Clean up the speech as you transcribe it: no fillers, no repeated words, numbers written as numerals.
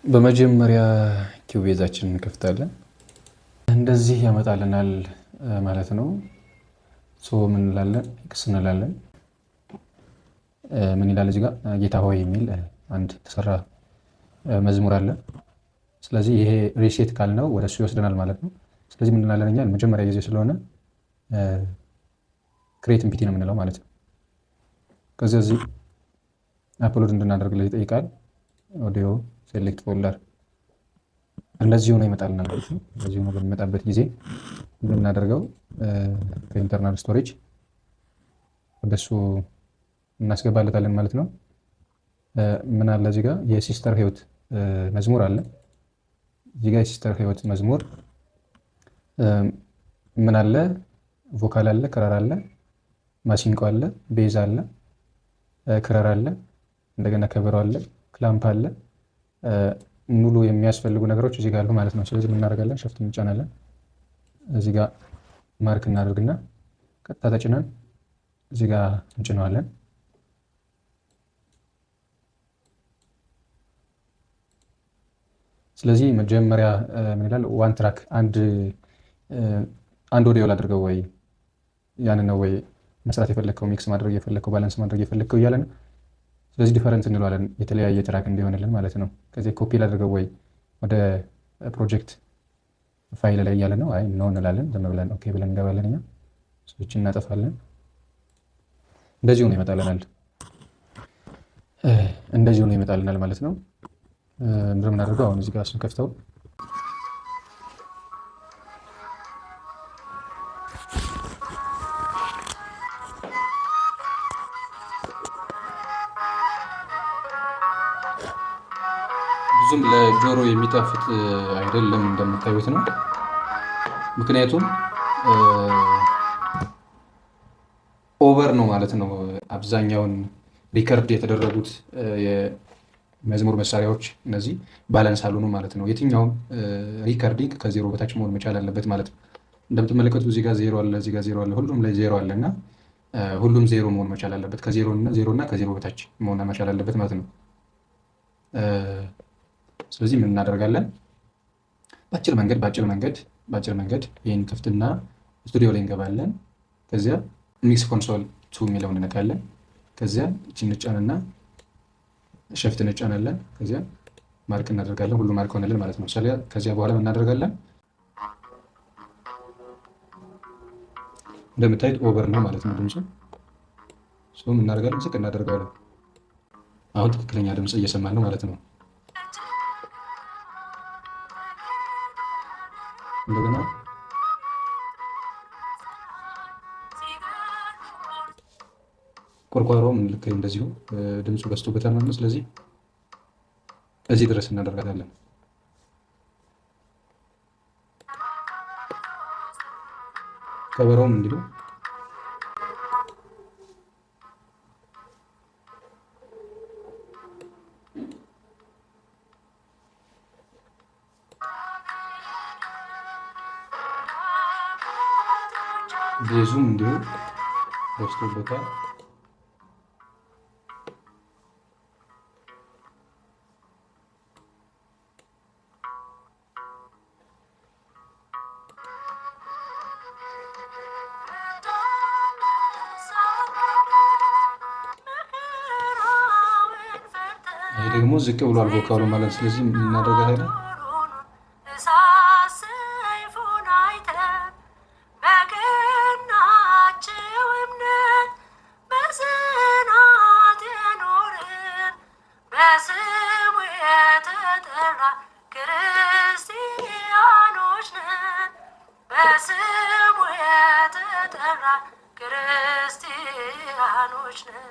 በመጀመሪያ ኪዩቤዛችንን እንከፍታለን። እንደዚህ ያመጣልናል ማለት ነው። ምን እንላለን? ኤክስ እንላለን። ምን ይላል እዚህ ጋር? ጌታ ሆይ የሚል አንድ ተሰራ መዝሙር አለ። ስለዚህ ይሄ ሪሴት ካልነው ወደ እሱ ይወስደናል ማለት ነው። ስለዚህ ምን እንላለን? እኛ መጀመሪያ ጊዜ ስለሆነ ክሬት ኤምፒቲ ነው የምንለው ማለት ነው። ከዚህ እዚህ አፕሎድ እንድናደርግለት ይጠይቃል። ኦዲዮ ሴሌክት ፎልደር እንደዚህ ሆኖ ይመጣልናል ማለት ነው። እንደዚህ ሆኖ በሚመጣበት ጊዜ የምናደርገው ከኢንተርናል ስቶሬጅ ወደሱ እናስገባለታለን ማለት ነው። ምን አለ እዚህ ጋር? የሲስተር ህይወት መዝሙር አለ። እዚህ ጋር የሲስተር ህይወት መዝሙር ምን አለ? ቮካል አለ፣ ክራር አለ፣ ማሲንቆ አለ፣ ቤዝ አለ፣ ክራር አለ፣ እንደገና ከበሮ አለ፣ ክላምፕ አለ። ሙሉ የሚያስፈልጉ ነገሮች እዚህ ጋር አሉ ማለት ነው። ስለዚህ ምን እናደርጋለን? ሸፍት እንጫናለን። እዚህ ጋር ማርክ እናደርግና ቀጥታ ተጭነን እዚህ ጋር እንጭነዋለን። ስለዚህ መጀመሪያ ምን ይላል? ዋን ትራክ አንድ ኦዲዮ ላድርገው ወይ ያን ነው ወይ መስራት የፈለከው ሚክስ ማድረግ የፈለከው ባላንስ ማድረግ የፈለከው እያለ ነው። ስለዚህ ዲፈረንት እንለዋለን የተለያየ ትራክ እንዲሆንልን ማለት ነው። ከዚህ ኮፒ ላድርገው ወይ ወደ ፕሮጀክት ፋይል ላይ እያለ ነው። አይ ኖ እንላለን። ዝም ብለን ኦኬ ብለን እንገባለን። እኛ ስዊች እናጠፋለን። እንደዚሁ ነው ይመጣልናል። እንደዚሁ ነው ይመጣልናል ማለት ነው። ምንድነው የምናደርገው? አሁን እዚህ ጋር እሱን ከፍተው ብዙም ለጆሮ የሚጣፍጥ አይደለም እንደምታዩት ነው። ምክንያቱም ኦቨር ነው ማለት ነው። አብዛኛውን ሪከርድ የተደረጉት የመዝሙር መሳሪያዎች እነዚህ ባላንስ አልሆኑ ማለት ነው። የትኛውም ሪከርዲንግ ከዜሮ በታች መሆን መቻል አለበት ማለት ነው። እንደምትመለከቱት እዚህ ጋር ዜሮ አለ፣ እዚህ ጋር ዜሮ አለ፣ ሁሉም ላይ ዜሮ አለ እና ሁሉም ዜሮ መሆን መቻል አለበት። ከዜሮ እና ከዜሮ በታች መሆን መቻል አለበት ማለት ነው። ስለዚህ ምን እናደርጋለን? በአጭር መንገድ ይህን ክፍትና ስቱዲዮ ላይ እንገባለን። ከዚያ ሚክስ ኮንሶል 2 የሚለውን እንነካለን። ከዚያ እቺን እንጫንና ሸፍት እንጫናለን። ከዚያ ማርክ እናደርጋለን። ሁሉ ማርክ ሆነልን ማለት ነው። ከዚያ በኋላ ምን እናደርጋለን? እንደምታዩት ኦቨር ነው ማለት ነው ድምፁ። ምን እናደርጋለን? ዝቅ እናደርጋለን። አሁን ትክክለኛ ድምፅ እየሰማን ነው ማለት ነው። እንደገና ቆርቋሮም ልክ እንደዚሁ ድምፁ በዝቶበታል ማለት ነው። ስለዚህ እዚህ ድረስ እናደርጋታለን። ከበሮም እንዲሁ ቤዙም እንዲሁ በዝቶበታል። ይሄ ደግሞ ዝቅ ብሏል ቮካሉ ማለት። ስለዚህ እናደርጋለን ክርስቲያኖች ነን።